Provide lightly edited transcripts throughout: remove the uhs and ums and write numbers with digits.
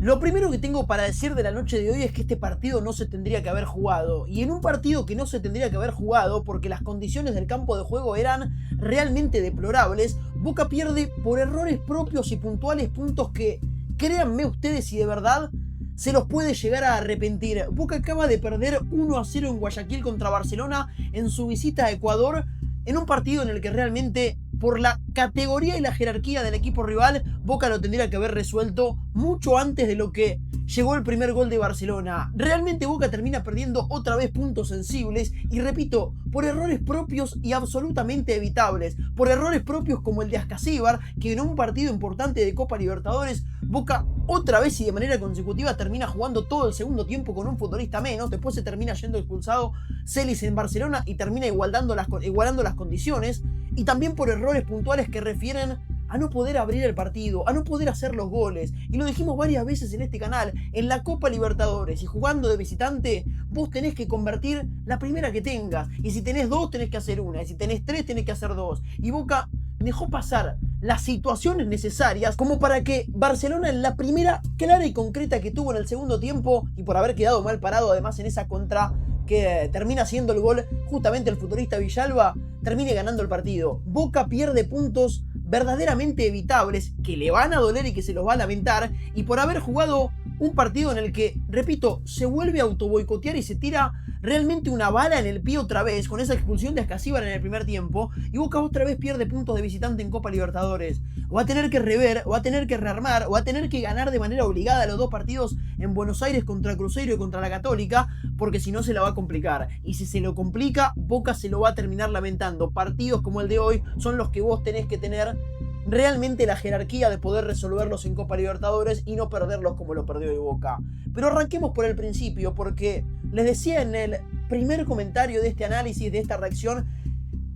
Lo primero que tengo para decir de la noche de hoy es que este partido no se tendría que haber jugado. Y en un partido que no se tendría que haber jugado porque las condiciones del campo de juego eran realmente deplorables, Boca pierde por errores propios y puntuales puntos que, créanme ustedes si de verdad se los puede llegar a arrepentir. Boca acaba de perder 1-0 en Guayaquil contra Barcelona en su visita a Ecuador, en un partido en el que realmente, por la categoría y la jerarquía del equipo rival, Boca lo tendría que haber resuelto mucho antes de lo que llegó el primer gol de Barcelona. Realmente Boca termina perdiendo otra vez puntos sensibles y, repito, por errores propios y absolutamente evitables. Por errores propios como el de Ascasíbar, que en un partido importante de Copa Libertadores, Boca otra vez y de manera consecutiva termina jugando todo el segundo tiempo con un futbolista menos. Después se termina yendo expulsado Celis en Barcelona y termina igualando las condiciones. Y también por errores puntuales que refieren a no poder abrir el partido, a no poder hacer los goles. Y lo dijimos varias veces en este canal, en la Copa Libertadores y jugando de visitante, vos tenés que convertir la primera que tengas. Y si tenés dos, tenés que hacer una. Y si tenés tres, tenés que hacer dos. Y Boca dejó pasar las situaciones necesarias como para que Barcelona, en la primera clara y concreta que tuvo en el segundo tiempo, y por haber quedado mal parado además en esa contra que termina siendo el gol justamente el futbolista Villalba, termine ganando el partido. Boca pierde puntos verdaderamente evitables, que le van a doler y que se los va a lamentar, y por haber jugado un partido en el que, repito, se vuelve a autoboicotear y se tira realmente una bala en el pie otra vez, con esa expulsión de Ascasíbar en el primer tiempo, y Boca otra vez pierde puntos de visitante en Copa Libertadores. O va a tener que rever, o va a tener que rearmar, o va a tener que ganar de manera obligada los dos partidos en Buenos Aires contra Cruzeiro y contra la Católica, porque si no se la va a complicar. Y si se lo complica, Boca se lo va a terminar lamentando. Partidos como el de hoy son los que vos tenés que tener realmente la jerarquía de poder resolverlos en Copa Libertadores y no perderlos como lo perdió hoy Boca. Pero arranquemos por el principio, porque les decía en el primer comentario de este análisis, de esta reacción,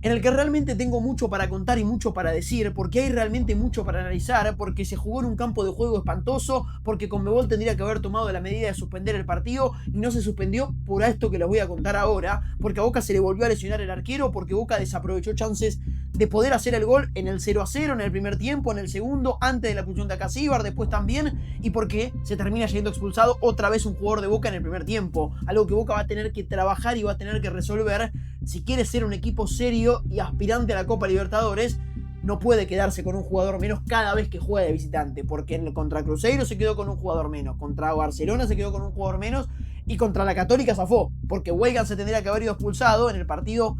en el que realmente tengo mucho para contar y mucho para decir, porque hay realmente mucho para analizar, porque se jugó en un campo de juego espantoso, porque Conmebol tendría que haber tomado la medida de suspender el partido y no se suspendió por esto que les voy a contar ahora, porque a Boca se le volvió a lesionar el arquero, porque Boca desaprovechó chances de poder hacer el gol en el 0-0, en el primer tiempo, en el segundo, antes de la expulsión de Ascasíbar, después también, y porque se termina yendo expulsado otra vez un jugador de Boca en el primer tiempo, algo que Boca va a tener que trabajar y va a tener que resolver si quiere ser un equipo serio y aspirante a la Copa Libertadores. No puede quedarse con un jugador menos cada vez que juega de visitante, porque contra Cruzeiro se quedó con un jugador menos, contra Barcelona se quedó con un jugador menos y contra la Católica zafó, porque Weigand se tendría que haber ido expulsado en el partido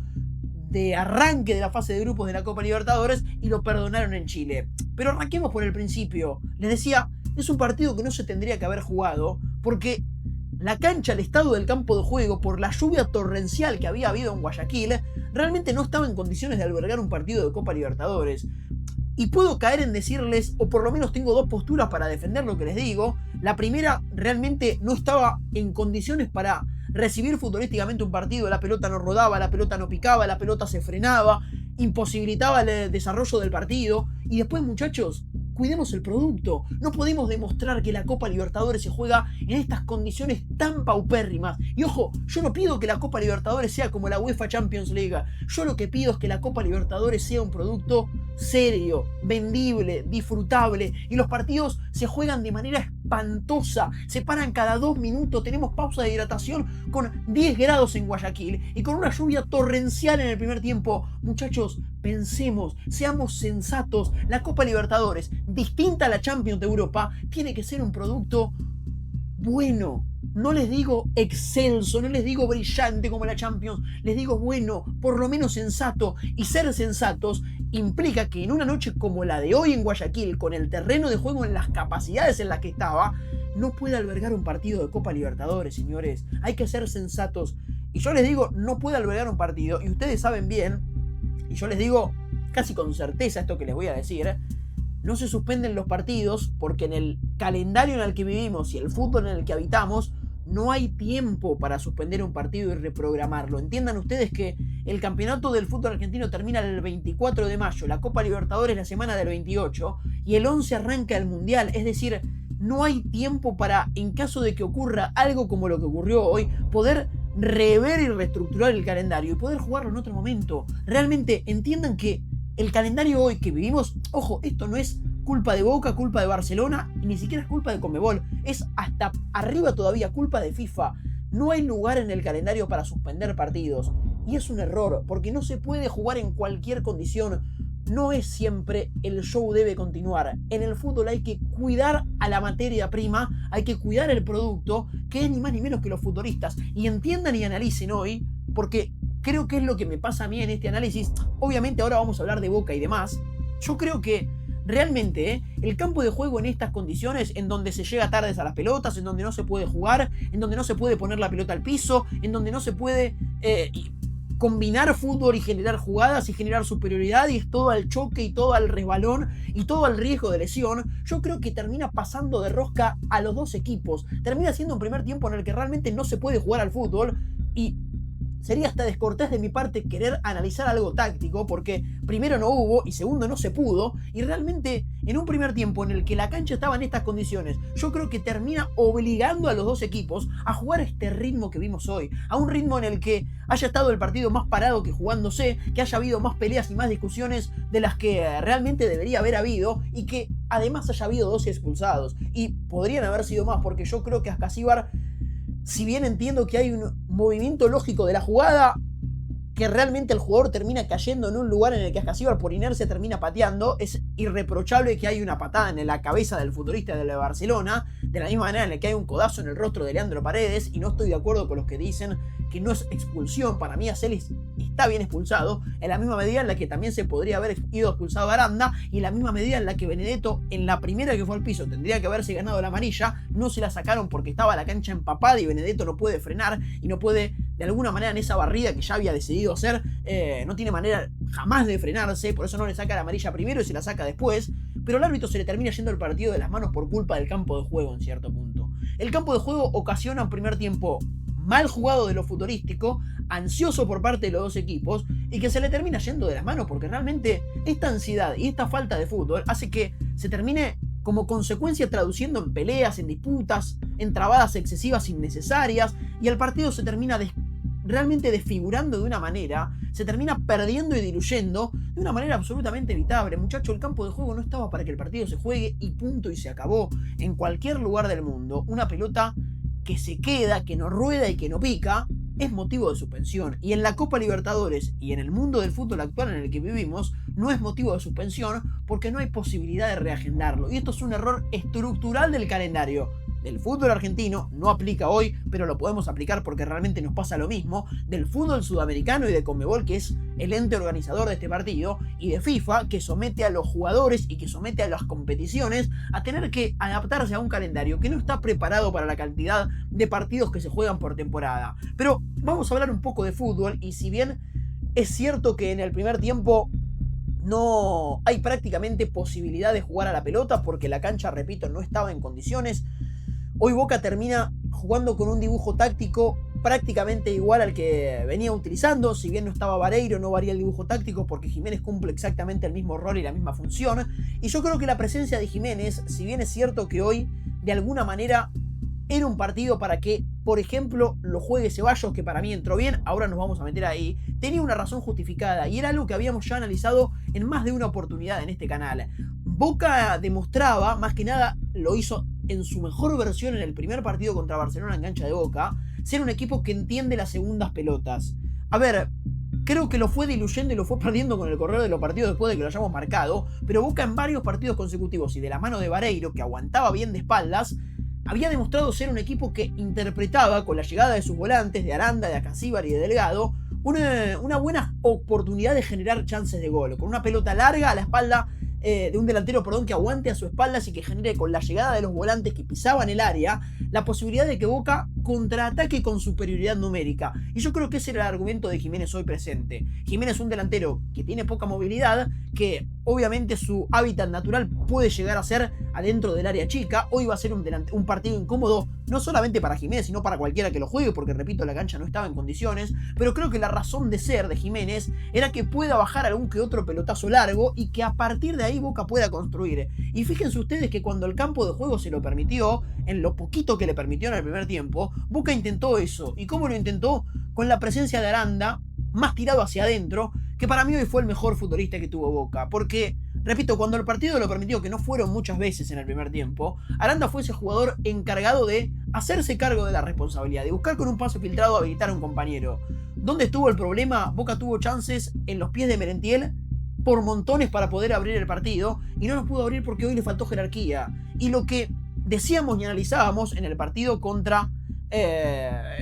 de arranque de la fase de grupos de la Copa Libertadores y lo perdonaron en Chile. Pero arranquemos por el principio. Les decía, es un partido que no se tendría que haber jugado porque la cancha, el estado del campo de juego, por la lluvia torrencial que había habido en Guayaquil, realmente no estaba en condiciones de albergar un partido de Copa Libertadores. Y puedo caer en decirles, o por lo menos tengo dos posturas para defender lo que les digo. La primera, realmente no estaba en condiciones para recibir futbolísticamente un partido. La pelota no rodaba, la pelota no picaba, la pelota se frenaba, imposibilitaba el desarrollo del partido. Y después, muchachos, cuidemos el producto. No podemos demostrar que la Copa Libertadores se juega en estas condiciones tan paupérrimas. Y ojo, yo no pido que la Copa Libertadores sea como la UEFA Champions League. Yo lo que pido es que la Copa Libertadores sea un producto serio, vendible, disfrutable. Y los partidos se juegan de manera espantosa. Se paran cada 2 minutos. Tenemos pausa de hidratación con 10 grados en Guayaquil y con una lluvia torrencial en el primer tiempo. Muchachos, pensemos, seamos sensatos. La Copa Libertadores, distinta a la Champions de Europa, tiene que ser un producto bueno. No les digo excelso, no les digo brillante como la Champions, les digo bueno, por lo menos sensato. Y ser sensatos implica que en una noche como la de hoy en Guayaquil, con el terreno de juego en las capacidades en las que estaba, no puede albergar un partido de Copa Libertadores, señores. Hay que ser sensatos. Y yo les digo, no puede albergar un partido, y ustedes saben bien, y yo les digo casi con certeza esto que les voy a decir, no se suspenden los partidos porque en el calendario en el que vivimos y el fútbol en el que habitamos no hay tiempo para suspender un partido y reprogramarlo. Entiendan ustedes que el campeonato del fútbol argentino termina el 24 de mayo, la Copa Libertadores la semana del 28 y el 11 arranca el Mundial. Es decir, no hay tiempo para, en caso de que ocurra algo como lo que ocurrió hoy, poder rever y reestructurar el calendario y poder jugarlo en otro momento. Realmente entiendan que el calendario hoy que vivimos, ojo, esto no es culpa de Boca, culpa de Barcelona, y ni siquiera es culpa de Conmebol, es hasta arriba todavía culpa de FIFA. No hay lugar en el calendario para suspender partidos, y es un error, porque no se puede jugar en cualquier condición. No es siempre el show debe continuar. En el fútbol hay que cuidar a la materia prima, hay que cuidar el producto, que es ni más ni menos que los futbolistas. Y entiendan y analicen hoy, porque creo que es lo que me pasa a mí en este análisis. Obviamente ahora vamos a hablar de Boca y demás. Yo creo que realmente el campo de juego en estas condiciones, en donde se llega tardes a las pelotas, en donde no se puede jugar, en donde no se puede poner la pelota al piso, en donde no se puede combinar fútbol y generar jugadas y generar superioridad, y es todo al choque y todo al resbalón y todo al riesgo de lesión, yo creo que termina pasando de rosca a los dos equipos. Termina siendo un primer tiempo en el que realmente no se puede jugar al fútbol, y sería hasta descortés de mi parte querer analizar algo táctico, porque primero no hubo y segundo no se pudo, y realmente en un primer tiempo en el que la cancha estaba en estas condiciones, yo creo que termina obligando a los dos equipos a jugar este ritmo que vimos hoy, a un ritmo en el que haya estado el partido más parado que jugándose, que haya habido más peleas y más discusiones de las que realmente debería haber habido, y que además haya habido 12 expulsados, y podrían haber sido más, porque yo creo que Ascasíbar, si bien entiendo que hay un movimiento lógico de la jugada, que realmente el jugador termina cayendo en un lugar en el que Ascasíbar por inercia termina pateando, es irreprochable que hay una patada en la cabeza del futbolista de Barcelona, de la misma manera en la que hay un codazo en el rostro de Leandro Paredes, y no estoy de acuerdo con los que dicen que no es expulsión. Para mí Acelis está bien expulsado, en la misma medida en la que también se podría haber ido expulsado a Aranda, y en la misma medida en la que Benedetto, en la primera que fue al piso, tendría que haberse ganado la amarilla, no se la sacaron porque estaba la cancha empapada y Benedetto no puede frenar y no puede, de alguna manera, en esa barrida que ya había decidido hacer, no tiene manera jamás de frenarse, por eso no le saca la amarilla primero y se la saca después, pero al árbitro se le termina yendo el partido de las manos por culpa del campo de juego en cierto punto. El campo de juego ocasiona un primer tiempo mal jugado de lo futurístico, ansioso por parte de los dos equipos, y que se le termina yendo de las manos, porque realmente esta ansiedad y esta falta de fútbol hace que se termine como consecuencia traduciendo en peleas, en disputas, en trabadas excesivas innecesarias, y el partido se termina realmente desfigurando de una manera, se termina perdiendo y diluyendo de una manera absolutamente evitable. Muchacho, el campo de juego no estaba para que el partido se juegue y punto, y se acabó. En cualquier lugar del mundo, una pelota que se queda, que no rueda y que no pica, es motivo de suspensión. Y en la Copa Libertadores y en el mundo del fútbol actual en el que vivimos, no es motivo de suspensión porque no hay posibilidad de reagendarlo. Y esto es un error estructural del calendario del fútbol argentino, no aplica hoy, pero lo podemos aplicar porque realmente nos pasa lo mismo, del fútbol sudamericano y de Conmebol, que es el ente organizador de este partido, y de FIFA, que somete a los jugadores y que somete a las competiciones a tener que adaptarse a un calendario que no está preparado para la cantidad de partidos que se juegan por temporada. Pero vamos a hablar un poco de fútbol, y si bien es cierto que en el primer tiempo no hay prácticamente posibilidad de jugar a la pelota porque la cancha, repito, no estaba en condiciones, hoy Boca termina jugando con un dibujo táctico prácticamente igual al que venía utilizando. Si bien no estaba Vareiro, no varía el dibujo táctico porque Jiménez cumple exactamente el mismo rol y la misma función. Y yo creo que la presencia de Jiménez, si bien es cierto que hoy de alguna manera era un partido para que, por ejemplo, lo juegue Ceballos, que para mí entró bien, ahora nos vamos a meter ahí, tenía una razón justificada y era algo que habíamos ya analizado en más de una oportunidad en este canal. Boca demostraba, más que nada lo hizo en su mejor versión en el primer partido contra Barcelona en cancha de Boca, ser un equipo que entiende las segundas pelotas. A ver, creo que lo fue diluyendo y lo fue perdiendo con el correr de los partidos después de que lo hayamos marcado, pero Boca en varios partidos consecutivos y de la mano de Vareiro, que aguantaba bien de espaldas, había demostrado ser un equipo que interpretaba, con la llegada de sus volantes, de Aranda, de Ascasíbar y de Delgado, una buena oportunidad de generar chances de gol, con una pelota larga a la espalda de un delantero, que aguante a su espalda y que genere, con la llegada de los volantes que pisaban el área, la posibilidad de que Boca contraataque con superioridad numérica. Y yo creo que ese era el argumento de Jiménez hoy presente. Jiménez es un delantero que tiene poca movilidad, que obviamente su hábitat natural puede llegar a ser adentro del área chica. Hoy va a ser un partido incómodo, no solamente para Jiménez, sino para cualquiera que lo juegue, porque repito, la cancha no estaba en condiciones, pero creo que la razón de ser de Jiménez era que pueda bajar algún que otro pelotazo largo y que a partir de ahí Boca pueda construir. Y fíjense ustedes que cuando el campo de juego se lo permitió, en lo poquito que le permitió en el primer tiempo, Boca intentó eso. ¿Y cómo lo intentó? Con la presencia de Aranda, más tirado hacia adentro, que para mí hoy fue el mejor futbolista que tuvo Boca, porque Repito, cuando el partido lo permitió, que no fueron muchas veces en el primer tiempo, Aranda fue ese jugador encargado de hacerse cargo de la responsabilidad, de buscar con un pase filtrado habilitar a un compañero. ¿Dónde estuvo el problema? Boca tuvo chances en los pies de Merentiel por montones para poder abrir el partido y no nos pudo abrir porque hoy le faltó jerarquía. Y lo que decíamos y analizábamos en el partido contra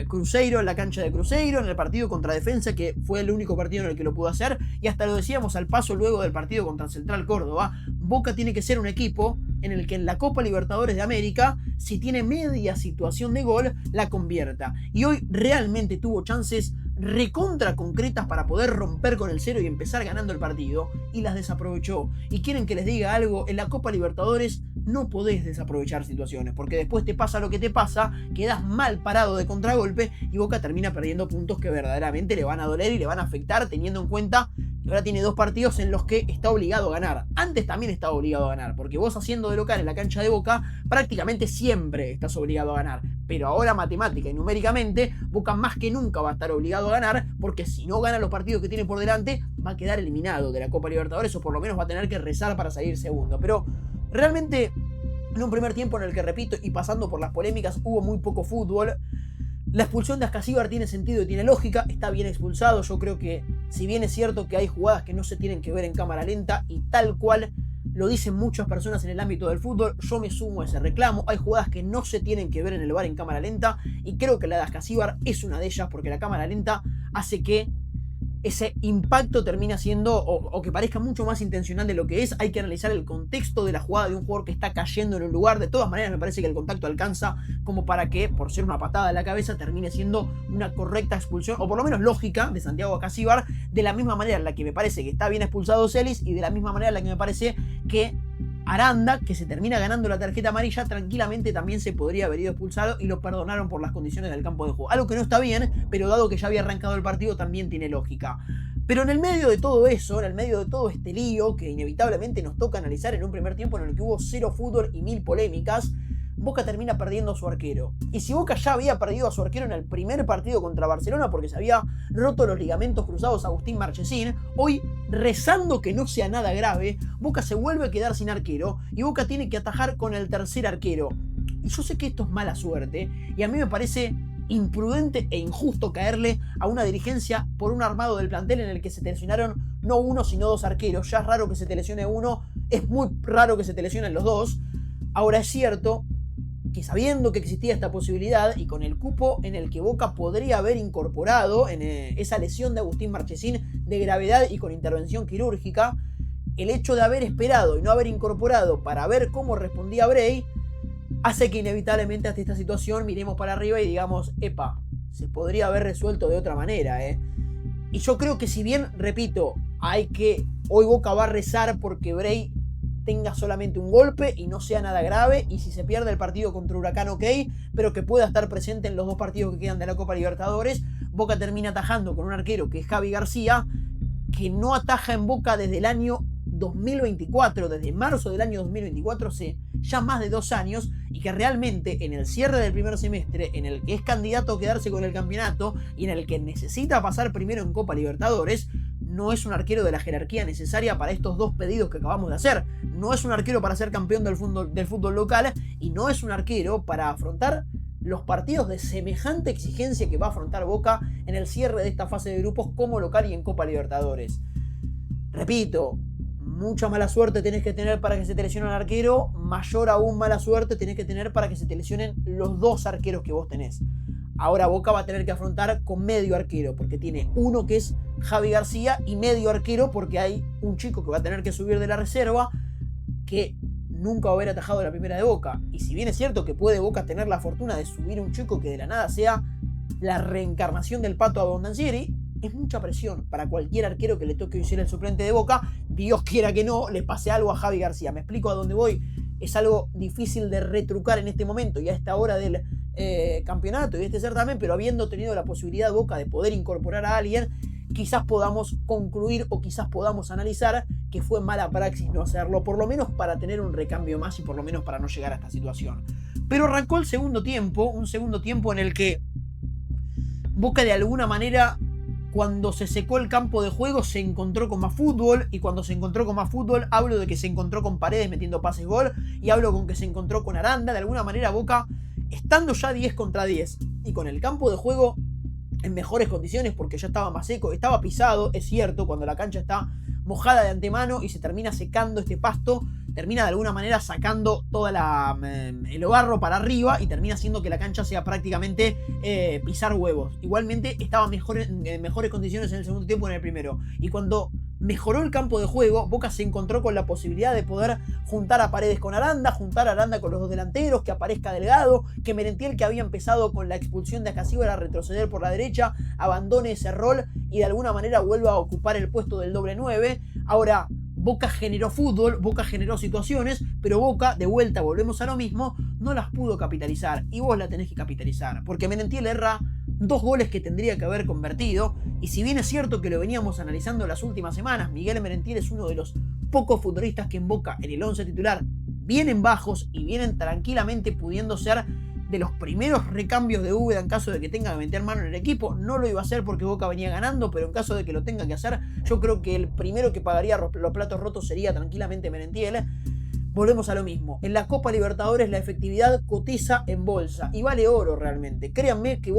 Cruzeiro, en la cancha de Cruzeiro, en el partido contra Defensa, que fue el único partido en el que lo pudo hacer, y hasta lo decíamos al paso luego del partido contra Central Córdoba, Boca tiene que ser un equipo en el que en la Copa Libertadores de América, si tiene media situación de gol, la convierta. Y hoy realmente tuvo chances recontra concretas para poder romper con el cero y empezar ganando el partido, y las desaprovechó. Y quieren que les diga algo, en la Copa Libertadores no podés desaprovechar situaciones, porque después te pasa lo que te pasa, quedás mal parado de contragolpe y Boca termina perdiendo puntos que verdaderamente le van a doler y le van a afectar, teniendo en cuenta que ahora tiene 2 partidos en los que está obligado a ganar. Antes también estaba obligado a ganar, porque vos haciendo de local en la cancha de Boca prácticamente siempre estás obligado a ganar, pero ahora matemática y numéricamente Boca más que nunca va a estar obligado a ganar, porque si no gana los partidos que tiene por delante va a quedar eliminado de la Copa Libertadores, o por lo menos va a tener que rezar para salir segundo. Pero realmente en un primer tiempo en el que, repito, y pasando por las polémicas, hubo muy poco fútbol. La expulsión de Ascasíbar tiene sentido y tiene lógica, está bien expulsado. Yo creo que, si bien es cierto que hay jugadas que no se tienen que ver en cámara lenta, y tal cual lo dicen muchas personas en el ámbito del fútbol, yo me sumo a ese reclamo. Hay jugadas que no se tienen que ver en el VAR en cámara lenta, y creo que la de Ascasíbar es una de ellas, porque la cámara lenta hace que ese impacto termina siendo, o que parezca mucho más intencional de lo que es. Hay que analizar el contexto de la jugada de un jugador que está cayendo en un lugar. De todas maneras, me parece que el contacto alcanza como para que, por ser una patada en la cabeza, termine siendo una correcta expulsión, o por lo menos lógica, de Santiago Ascasíbar, de la misma manera en la que me parece que está bien expulsado Celis, y de la misma manera en la que me parece que Aranda, que se termina ganando la tarjeta amarilla, tranquilamente también se podría haber ido expulsado y lo perdonaron por las condiciones del campo de juego. Algo que no está bien, pero dado que ya había arrancado el partido también tiene lógica. Pero en el medio de todo eso, en el medio de todo este lío que inevitablemente nos toca analizar en un primer tiempo en el que hubo 0 fútbol y 1000 polémicas, Boca termina perdiendo a su arquero. Y si Boca ya había perdido a su arquero en el primer partido contra Barcelona porque se había roto los ligamentos cruzados Agustín Marchesín, hoy, rezando que no sea nada grave, Boca se vuelve a quedar sin arquero y Boca tiene que atajar con el tercer arquero. Y yo sé que esto es mala suerte, y a mí me parece imprudente e injusto caerle a una dirigencia por un armado del plantel en el que se te lesionaron no uno sino 2 arqueros. Ya es raro que se te lesione uno, es muy raro que se te lesionen los 2. Ahora es cierto que, sabiendo que existía esta posibilidad y con el cupo en el que Boca podría haber incorporado en esa lesión de Agustín Marchesín de gravedad y con intervención quirúrgica, el hecho de haber esperado y no haber incorporado para ver cómo respondía Bray hace que inevitablemente ante esta situación miremos para arriba y digamos, epa, se podría haber resuelto de otra manera, Y yo creo que, si bien, repito, hoy Boca va a rezar porque Bray tenga solamente un golpe y no sea nada grave, y si se pierde el partido contra Huracán, ok, pero que pueda estar presente en los 2 partidos que quedan de la Copa Libertadores. Boca termina atajando con un arquero que es Javi García, que no ataja en Boca desde el año 2024, desde marzo del año 2024, hace ya más de 2 años, y que realmente en el cierre del primer semestre, en el que es candidato a quedarse con el campeonato y en el que necesita pasar primero en Copa Libertadores, no es un arquero de la jerarquía necesaria para estos 2 pedidos que acabamos de hacer. No es un arquero para ser campeón del fútbol local, y no es un arquero para afrontar los partidos de semejante exigencia que va a afrontar Boca en el cierre de esta fase de grupos como local y en Copa Libertadores. Repito, mucha mala suerte tenés que tener para que se te lesione un arquero, mayor aún mala suerte tenés que tener para que se te lesionen los 2 arqueros que vos tenés. Ahora Boca va a tener que afrontar con medio arquero, porque tiene uno que es Javi García, y medio arquero porque hay un chico que va a tener que subir de la reserva, que nunca va a haber atajado la primera de Boca. Y si bien es cierto que puede Boca tener la fortuna de subir un chico que de la nada sea la reencarnación del Pato Abondancieri, es mucha presión para cualquier arquero que le toque hoy ser el suplente de Boca. Dios quiera que no le pase algo a Javi García. ¿Me explico a dónde voy? Es algo difícil de retrucar en este momento y a esta hora del campeonato y de este certamen, pero habiendo tenido la posibilidad Boca de poder incorporar a alguien, quizás podamos concluir o quizás podamos analizar que fue mala praxis no hacerlo, por lo menos para tener un recambio más y por lo menos para no llegar a esta situación. Pero arrancó el segundo tiempo, un segundo tiempo en el que Boca de alguna manera cuando se secó el campo de juego se encontró con más fútbol, y cuando se encontró con más fútbol hablo de que se encontró con Paredes metiendo pases gol, y hablo con que se encontró con Aranda. De alguna manera Boca, estando ya 10 contra 10 y con el campo de juego en mejores condiciones porque ya estaba más seco, estaba pisado, es cierto, cuando la cancha está mojada de antemano y se termina secando este pasto, termina de alguna manera sacando toda el barro para arriba y termina haciendo que la cancha sea prácticamente pisar huevos. Igualmente estaba en mejores condiciones en el segundo tiempo que en el primero. Y cuando mejoró el campo de juego, Boca se encontró con la posibilidad de poder juntar a Paredes con Aranda, juntar a Aranda con los dos delanteros, que aparezca Delgado, que Merentiel, que había empezado con la expulsión de Acasíbar a retroceder por la derecha, abandone ese rol y de alguna manera vuelva a ocupar el puesto del doble 9. Ahora, Boca generó fútbol, Boca generó situaciones, pero Boca, de vuelta, volvemos a lo mismo, no las pudo capitalizar. Y vos la tenés que capitalizar, porque Merentiel erra 2 goles que tendría que haber convertido. Y si bien es cierto que lo veníamos analizando las últimas semanas, Miguel Merentiel es uno de los pocos futbolistas que en Boca, en el 11 titular, vienen bajos y vienen tranquilamente pudiendo ser de los primeros recambios de Úbeda en caso de que tenga que meter mano en el equipo. No lo iba a hacer porque Boca venía ganando, pero en caso de que lo tenga que hacer, yo creo que el primero que pagaría los platos rotos sería tranquilamente Merentiel. Volvemos a lo mismo. En la Copa Libertadores la efectividad cotiza en bolsa y vale oro realmente. Créanme que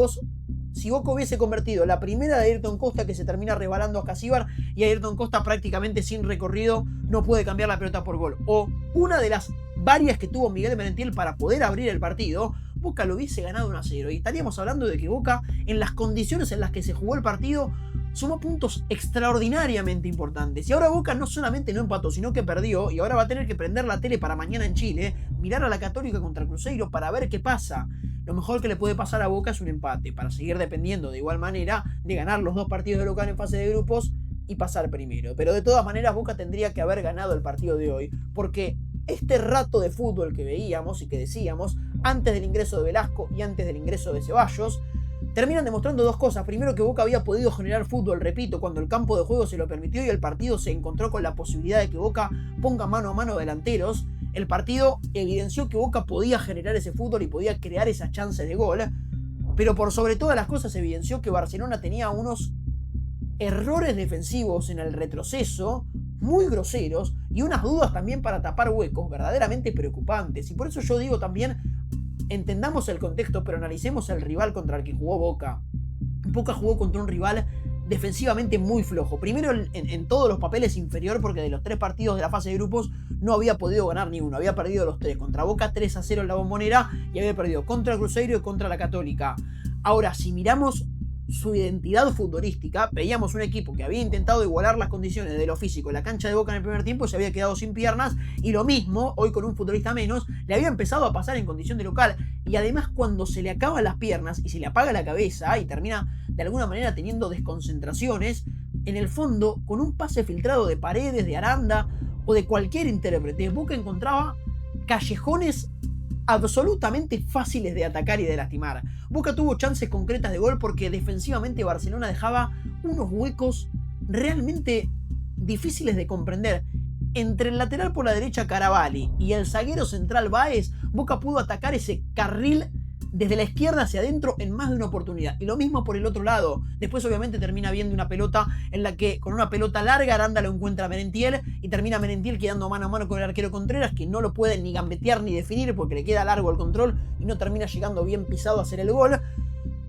si Boca hubiese convertido la primera de Ayrton Costa, que se termina resbalando a Acasíbar y Ayrton Costa prácticamente sin recorrido no puede cambiar la pelota por gol, o una de las varias que tuvo Miguel Merentiel para poder abrir el partido, Boca lo hubiese ganado 1-0 y estaríamos hablando de que Boca, en las condiciones en las que se jugó el partido, sumó puntos extraordinariamente importantes. Y ahora Boca no solamente no empató, sino que perdió, y ahora va a tener que prender la tele para mañana en Chile, mirar a la Católica contra Cruzeiro para ver qué pasa. Lo mejor que le puede pasar a Boca es un empate, para seguir dependiendo de igual manera de ganar los 2 partidos de local en fase de grupos y pasar primero. Pero de todas maneras Boca tendría que haber ganado el partido de hoy, porque este rato de fútbol que veíamos y que decíamos antes del ingreso de Velasco y antes del ingreso de Ceballos, terminan demostrando 2 cosas. Primero, que Boca había podido generar fútbol, repito, cuando el campo de juego se lo permitió y el partido se encontró con la posibilidad de que Boca ponga mano a mano delanteros. El partido evidenció que Boca podía generar ese fútbol y podía crear esas chances de gol, pero por sobre todas las cosas evidenció que Barcelona tenía unos errores defensivos en el retroceso muy groseros y unas dudas también para tapar huecos verdaderamente preocupantes. Y por eso yo digo también, entendamos el contexto, pero analicemos el rival contra el que jugó Boca. Boca jugó contra un rival defensivamente muy flojo. Primero en todos los papeles inferior, porque de los 3 partidos de la fase de grupos no había podido ganar ni uno. Había perdido los 3. Contra Boca 3-0 en la Bombonera y había perdido contra el Cruzeiro y contra la Católica. Ahora, si miramos su identidad futbolística, veíamos un equipo que había intentado igualar las condiciones de lo físico en la cancha de Boca en el primer tiempo, se había quedado sin piernas, y lo mismo, hoy con un futbolista menos, le había empezado a pasar en condición de local. Y además, cuando se le acaban las piernas y se le apaga la cabeza y termina de alguna manera teniendo desconcentraciones, en el fondo, con un pase filtrado de Paredes, de Aranda o de cualquier intérprete, Boca encontraba callejones absolutamente fáciles de atacar y de lastimar. Boca tuvo chances concretas de gol porque defensivamente Barcelona dejaba unos huecos realmente difíciles de comprender. Entre el lateral por la derecha Caravalli y el zaguero central Báez, Boca pudo atacar ese carril desde la izquierda hacia adentro en más de una oportunidad. Y lo mismo por el otro lado. Después obviamente termina viendo una pelota en la que con una pelota larga Aranda lo encuentra a Merentiel y termina Merentiel quedando mano a mano con el arquero Contreras, que no lo puede ni gambetear ni definir porque le queda largo el control y no termina llegando bien pisado a hacer el gol.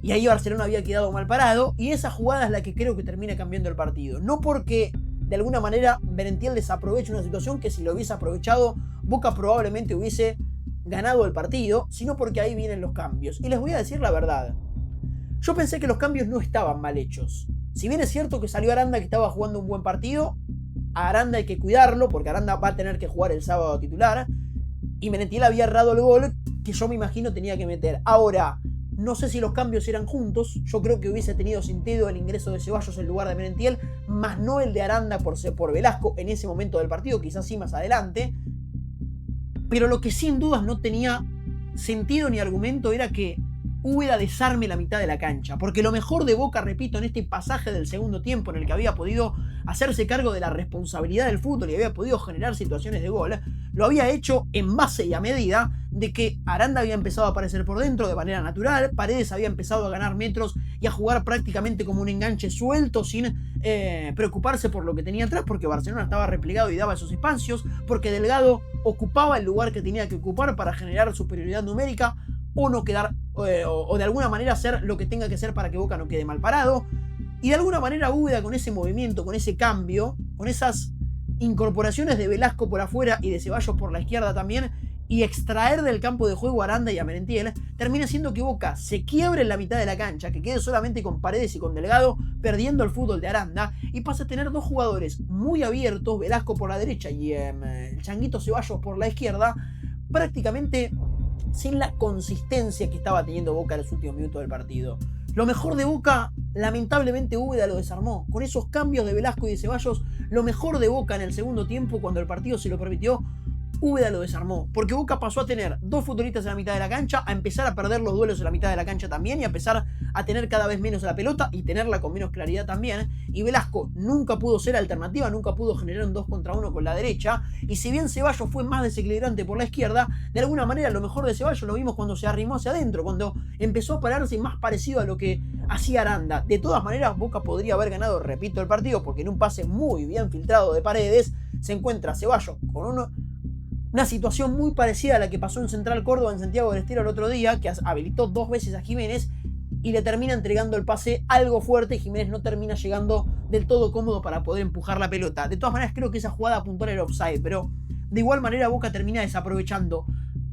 Y ahí Barcelona había quedado mal parado, y esa jugada es la que creo que termina cambiando el partido. No porque de alguna manera Merentiel desaproveche una situación que, si lo hubiese aprovechado, Boca probablemente hubiese ganado el partido, sino porque ahí vienen los cambios. Y les voy a decir la verdad, yo pensé que los cambios no estaban mal hechos. Si bien es cierto que salió Aranda, que estaba jugando un buen partido, a Aranda hay que cuidarlo porque Aranda va a tener que jugar el sábado titular, y Merentiel había errado el gol que yo me imagino tenía que meter. Ahora, no sé si los cambios eran juntos. Yo creo que hubiese tenido sentido el ingreso de Ceballos en lugar de Merentiel, más no el de Aranda por Velasco en ese momento del partido, quizás sí más adelante. Pero lo que sin dudas no tenía sentido ni argumento era que Úbeda desarme la mitad de la cancha, porque lo mejor de Boca, repito, en este pasaje del segundo tiempo en el que había podido hacerse cargo de la responsabilidad del fútbol y había podido generar situaciones de gol, lo había hecho en base y a medida de que Aranda había empezado a aparecer por dentro de manera natural, Paredes había empezado a ganar metros y a jugar prácticamente como un enganche suelto sin preocuparse por lo que tenía atrás, porque Barcelona estaba replegado y daba esos espacios, porque Delgado ocupaba el lugar que tenía que ocupar para generar superioridad numérica o no quedar, o de alguna manera hacer lo que tenga que hacer para que Boca no quede mal parado. Y de alguna manera Úbeda, con ese movimiento, con ese cambio, con esas incorporaciones de Velasco por afuera y de Ceballos por la izquierda también, y extraer del campo de juego a Aranda y a Merentiel, termina haciendo que Boca se quiebre en la mitad de la cancha, que quede solamente con Paredes y con Delgado perdiendo el fútbol de Aranda, y pasa a tener dos jugadores muy abiertos, Velasco por la derecha y el Changuito Ceballos por la izquierda, prácticamente sin la consistencia que estaba teniendo Boca en los últimos minutos del partido. Lo mejor de Boca, lamentablemente Úbeda lo desarmó. Con esos cambios de Velasco y de Ceballos, lo mejor de Boca en el segundo tiempo, cuando el partido se lo permitió, Úbeda lo desarmó, porque Boca pasó a tener dos futbolistas en la mitad de la cancha, a empezar a perder los duelos en la mitad de la cancha también, y a empezar a tener cada vez menos la pelota y tenerla con menos claridad también. Y Velasco nunca pudo ser alternativa, nunca pudo generar un 2 contra 1 con la derecha, y si bien Ceballos fue más desequilibrante por la izquierda, de alguna manera lo mejor de Ceballos lo vimos cuando se arrimó hacia adentro, cuando empezó a pararse más parecido a lo que hacía Aranda. De todas maneras, Boca podría haber ganado, repito, el partido, porque en un pase muy bien filtrado de Paredes se encuentra Ceballos con una situación muy parecida a la que pasó en Central Córdoba en Santiago del Estero el otro día, que habilitó dos veces a Jiménez y le termina entregando el pase algo fuerte, y Jiménez no termina llegando del todo cómodo para poder empujar la pelota. De todas maneras, creo que esa jugada puntual era offside, pero de igual manera Boca termina desaprovechando,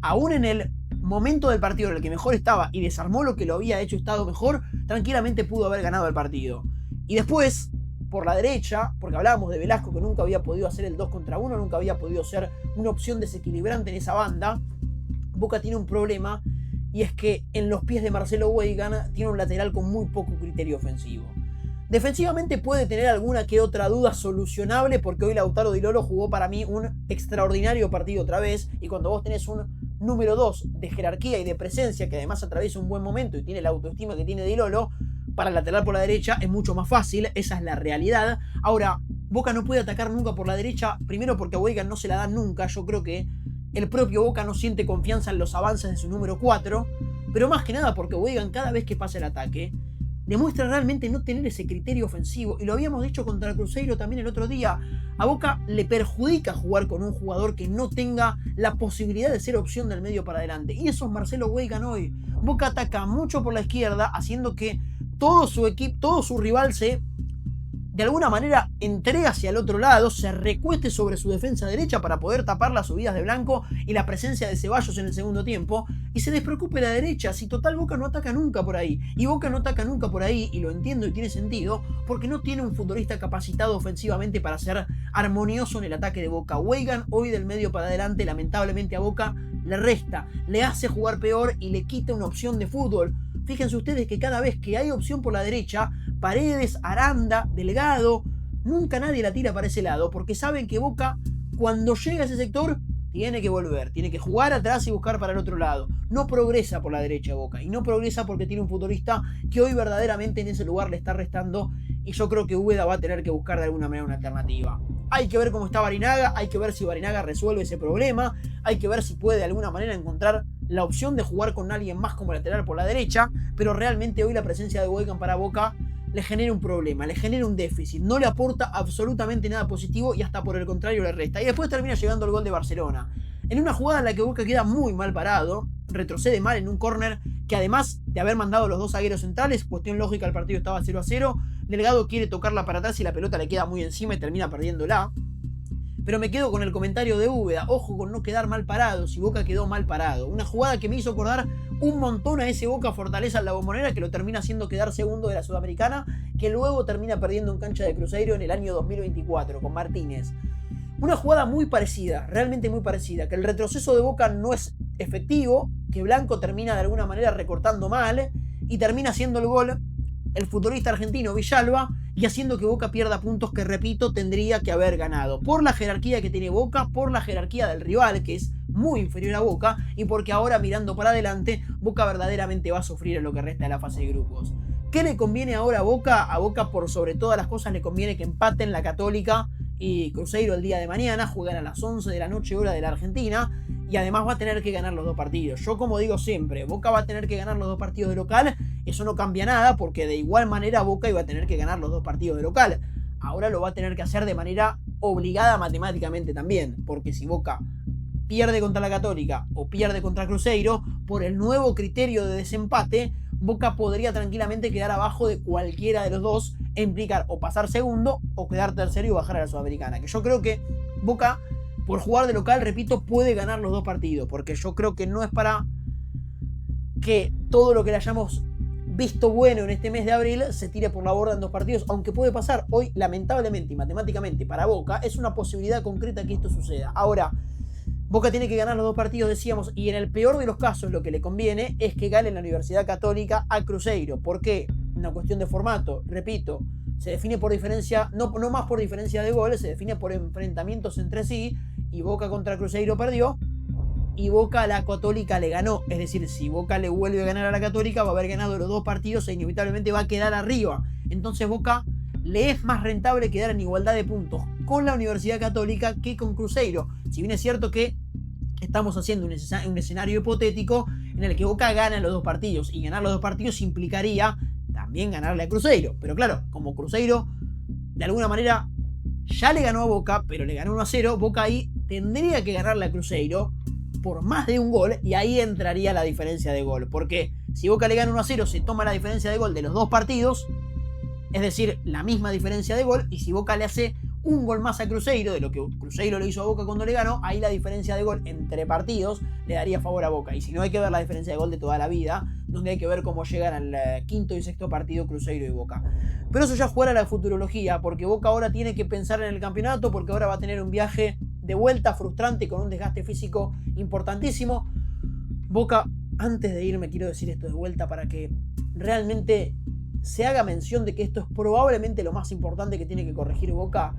aún en el momento del partido en el que mejor estaba y desarmó lo que lo había hecho estado mejor, tranquilamente pudo haber ganado el partido. Y después, por la derecha, porque hablábamos de Velasco que nunca había podido hacer el 2 contra 1, nunca había podido ser una opción desequilibrante en esa banda, Boca tiene un problema, y es que en los pies de Marcelo Weigand tiene un lateral con muy poco criterio ofensivo. Defensivamente puede tener alguna que otra duda solucionable, porque hoy Lautaro Di Lolo jugó para mí un extraordinario partido otra vez, y cuando vos tenés un número 2 de jerarquía y de presencia, que además atraviesa un buen momento y tiene la autoestima que tiene Di Lolo, para el lateral por la derecha es mucho más fácil, esa es la realidad. Ahora, Boca no puede atacar nunca por la derecha, primero porque a Weigand no se la da nunca, yo creo que el propio Boca no siente confianza en los avances de su número 4, pero más que nada porque Weigand cada vez que pasa el ataque demuestra realmente no tener ese criterio ofensivo, y lo habíamos dicho contra el Cruzeiro también el otro día. A Boca le perjudica jugar con un jugador que no tenga la posibilidad de ser opción del medio para adelante, y eso es Marcelo Weigand hoy. Boca ataca mucho por la izquierda, haciendo que todo su equipo, todo su rival se, de alguna manera, entrega hacia el otro lado, se recueste sobre su defensa derecha para poder tapar las subidas de Blanco y la presencia de Ceballos en el segundo tiempo, y se despreocupe la derecha. Si total Boca no ataca nunca por ahí, y Boca no ataca nunca por ahí, y lo entiendo y tiene sentido, porque no tiene un futbolista capacitado ofensivamente para ser armonioso en el ataque de Boca. Weigand hoy del medio para adelante, lamentablemente a Boca le resta, le hace jugar peor y le quita una opción de fútbol. Fíjense ustedes que cada vez que hay opción por la derecha, Paredes, Aranda, Delgado, nunca nadie la tira para ese lado, porque saben que Boca, cuando llega a ese sector, tiene que volver, tiene que jugar atrás y buscar para el otro lado. No progresa por la derecha Boca, y no progresa porque tiene un futbolista que hoy verdaderamente en ese lugar le está restando, y yo creo que Úbeda va a tener que buscar de alguna manera una alternativa. Hay que ver cómo está Barinaga, hay que ver si Barinaga resuelve ese problema, hay que ver si puede de alguna manera encontrar la opción de jugar con alguien más como lateral por la derecha, pero realmente hoy la presencia de Weigand para Boca le genera un problema, le genera un déficit, no le aporta absolutamente nada positivo y hasta por el contrario le resta. Y después termina llegando el gol de Barcelona, en una jugada en la que Boca queda muy mal parado, retrocede mal en un córner que, además de haber mandado los dos zagueros centrales, cuestión lógica, el partido estaba 0-0, Delgado quiere tocarla para atrás y la pelota le queda muy encima y termina perdiéndola. Pero me quedo con el comentario de Úbeda, ojo con no quedar mal parado, si Boca quedó mal parado. Una jugada que me hizo acordar un montón a ese Boca Fortaleza en la Bombonera, que lo termina haciendo quedar segundo de la Sudamericana, que luego termina perdiendo en cancha de Cruzeiro en el año 2024 con Martínez. Una jugada muy parecida, realmente muy parecida, que el retroceso de Boca no es efectivo, que Blanco termina de alguna manera recortando mal y termina haciendo el gol el futbolista argentino Villalba, y haciendo que Boca pierda puntos que, repito, tendría que haber ganado. Por la jerarquía que tiene Boca, por la jerarquía del rival, que es muy inferior a Boca y porque ahora mirando para adelante Boca verdaderamente va a sufrir en lo que resta de la fase de grupos. ¿Qué le conviene ahora a Boca? A Boca por sobre todas las cosas le conviene que empaten la Católica y Cruzeiro el día de mañana, juegan a las 11 de la noche hora de la Argentina y además va a tener que ganar los dos partidos. Yo como digo siempre, Boca va a tener que ganar los dos partidos de local, eso no cambia nada porque de igual manera Boca iba a tener que ganar los dos partidos de local. Ahora lo va a tener que hacer de manera obligada matemáticamente también, porque si Boca pierde contra la Católica o pierde contra Cruzeiro, por el nuevo criterio de desempate, Boca podría tranquilamente quedar abajo de cualquiera de los dos e implicar o pasar segundo o quedar tercero y bajar a la Sudamericana. Que yo creo que Boca, por jugar de local, repito, puede ganar los dos partidos, porque yo creo que no es para que todo lo que le hayamos visto bueno en este mes de abril se tire por la borda en dos partidos, aunque puede pasar. Hoy, lamentablemente y matemáticamente para Boca, es una posibilidad concreta que esto suceda. Ahora, Boca tiene que ganar los dos partidos, decíamos, y en el peor de los casos lo que le conviene es que gane la Universidad Católica a Cruzeiro. ¿Por qué? Una cuestión de formato, repito, se define por diferencia, no más por diferencia de goles, se define por enfrentamientos entre sí, y Boca contra Cruzeiro perdió, y Boca a la Católica le ganó. Es decir, si Boca le vuelve a ganar a la Católica, va a haber ganado los dos partidos e inevitablemente va a quedar arriba. Entonces Boca le es más rentable quedar en igualdad de puntos con la Universidad Católica que con Cruzeiro. Si bien es cierto que estamos haciendo un escenario hipotético en el que Boca gana los dos partidos, y ganar los dos partidos implicaría también ganarle a Cruzeiro. Pero claro, como Cruzeiro de alguna manera ya le ganó a Boca, pero le ganó 1-0, Boca ahí tendría que ganarle a Cruzeiro por más de un gol, y ahí entraría la diferencia de gol. Porque si Boca le gana 1-0, se toma la diferencia de gol de los dos partidos, es decir, la misma diferencia de gol, y si Boca le hace un gol más a Cruzeiro de lo que Cruzeiro le hizo a Boca cuando le ganó, ahí la diferencia de gol entre partidos le daría favor a Boca. Y si no, hay que ver la diferencia de gol de toda la vida, donde hay que ver cómo llegan al quinto y sexto partido Cruzeiro y Boca. Pero eso ya fuera la futurología, porque Boca ahora tiene que pensar en el campeonato, porque ahora va a tener un viaje de vuelta frustrante con un desgaste físico importantísimo. Boca, antes de irme quiero decir esto de vuelta para que realmente se haga mención de que esto es probablemente lo más importante que tiene que corregir Boca.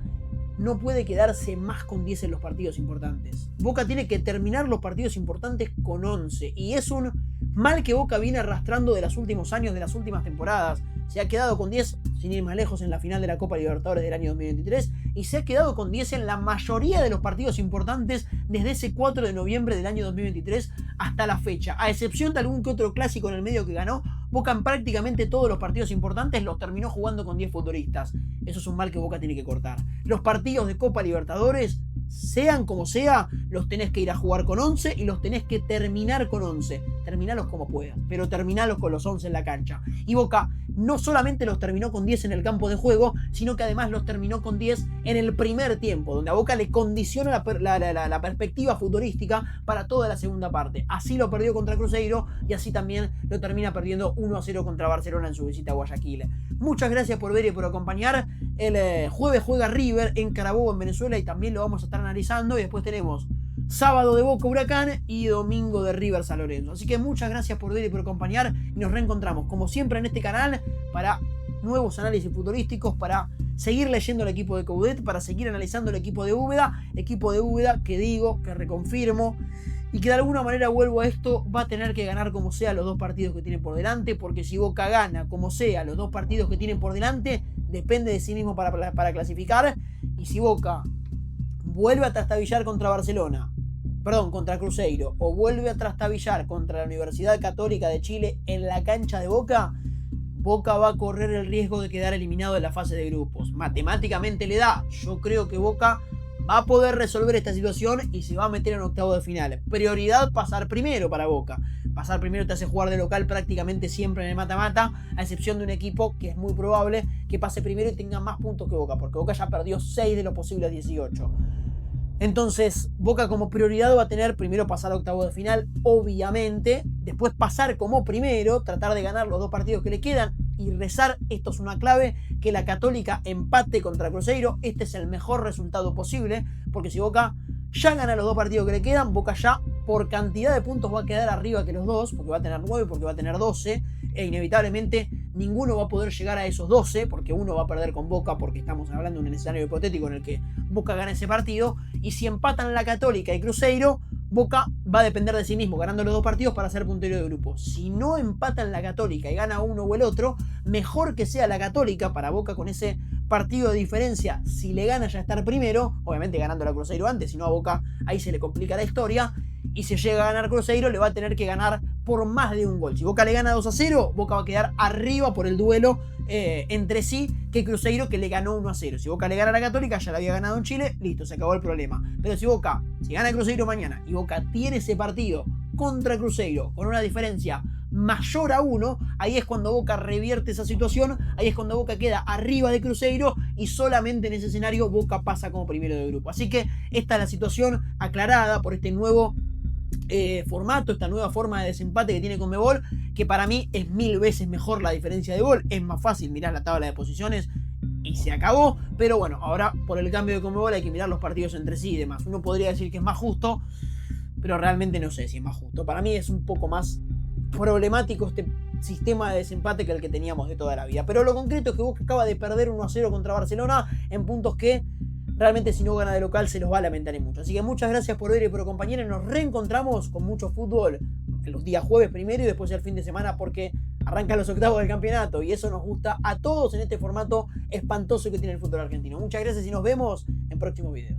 No puede quedarse más con 10 en los partidos importantes. Boca tiene que terminar los partidos importantes con 11. Y es un mal que Boca viene arrastrando de los últimos años, de las últimas temporadas. Se ha quedado con 10, sin ir más lejos, en la final de la Copa Libertadores del año 2023. Y se ha quedado con 10 en la mayoría de los partidos importantes desde ese 4 de noviembre del año 2023 hasta la fecha. A excepción de algún que otro clásico en el medio que ganó, Boca en prácticamente todos los partidos importantes los terminó jugando con 10 futbolistas. Eso es un mal que Boca tiene que cortar. Los partidos de Copa Libertadores, sean como sea, los tenés que ir a jugar con 11 y los tenés que terminar con 11. Terminalos como puedas, pero terminalos con los 11 en la cancha. Y Boca no solamente los terminó con 10 en el campo de juego, sino que además los terminó con 10 en el primer tiempo, donde a Boca le condiciona la perspectiva futbolística para toda la segunda parte. Así lo perdió contra Cruzeiro y así también lo termina perdiendo 1-0 contra Barcelona en su visita a Guayaquil. Muchas gracias por ver y por acompañar. El jueves juega River en Carabobo, en Venezuela, y también lo vamos a estar analizando. Y después tenemos sábado de Boca Huracán y domingo de River San Lorenzo. Así que muchas gracias por ver y por acompañar, y nos reencontramos como siempre en este canal para nuevos análisis futbolísticos, para seguir leyendo el equipo de Coudet, para seguir analizando el equipo de Úbeda que digo, que reconfirmo y que de alguna manera, vuelvo a esto, va a tener que ganar como sea los dos partidos que tiene por delante, porque si Boca gana como sea los dos partidos que tiene por delante, depende de sí mismo para clasificar. Y si Boca vuelve a trastabillar contra contra Cruzeiro, o vuelve a trastabillar contra la Universidad Católica de Chile en la cancha de Boca, Boca va a correr el riesgo de quedar eliminado de la fase de grupos. Matemáticamente le da. Yo creo que Boca va a poder resolver esta situación y se va a meter en octavo de final. Prioridad pasar primero para Boca. Pasar primero te hace jugar de local prácticamente siempre en el mata-mata, a excepción de un equipo que es muy probable que pase primero y tenga más puntos que Boca, porque Boca ya perdió 6 de los posibles 18. Entonces, Boca como prioridad va a tener primero pasar a octavo de final, obviamente, después pasar como primero, tratar de ganar los dos partidos que le quedan y rezar, esto es una clave, que la Católica empate contra Cruzeiro. Este es el mejor resultado posible, porque si Boca ya gana los dos partidos que le quedan, Boca ya por cantidad de puntos va a quedar arriba que los dos, porque va a tener 9, porque va a tener 12, e inevitablemente ninguno va a poder llegar a esos 12, porque uno va a perder con Boca, porque estamos hablando de un escenario hipotético en el que Boca gana ese partido. Y si empatan la Católica y Cruzeiro, Boca va a depender de sí mismo, ganando los 2 partidos para ser puntero de grupo. Si no empatan la Católica y gana uno o el otro, mejor que sea la Católica para Boca con ese partido de diferencia. Si le gana ya estar primero, obviamente ganando la Cruzeiro antes, si no a Boca ahí se le complica la historia. Y si llega a ganar Cruzeiro, le va a tener que ganar por más de un gol. Si Boca le gana 2-0, Boca va a quedar arriba por el duelo entre sí que Cruzeiro, que le ganó 1-0. Si Boca le gana a la Católica, ya la había ganado en Chile, listo, se acabó el problema. Pero si gana Cruzeiro mañana y Boca tiene ese partido contra Cruzeiro con una diferencia mayor a 1, ahí es cuando Boca revierte esa situación, ahí es cuando Boca queda arriba de Cruzeiro y solamente en ese escenario Boca pasa como primero de grupo. Así que esta es la situación aclarada por este nuevo formato, esta nueva forma de desempate que tiene Conmebol, que para mí es 1000 veces mejor la diferencia de gol. Es más fácil mirar la tabla de posiciones y se acabó, pero bueno, ahora por el cambio de Conmebol hay que mirar los partidos entre sí y demás. Uno podría decir que es más justo, pero realmente no sé si es más justo. Para mí es un poco más problemático este sistema de desempate que el que teníamos de toda la vida. Pero lo concreto es que Boca acaba de perder 1-0 contra Barcelona en puntos que realmente si no gana de local se los va a lamentar en mucho. Así que muchas gracias por ver y por acompañarnos. Nos reencontramos con mucho fútbol los días jueves primero y después el fin de semana, porque arrancan los octavos del campeonato y eso nos gusta a todos en este formato espantoso que tiene el fútbol argentino. Muchas gracias y nos vemos en próximos videos.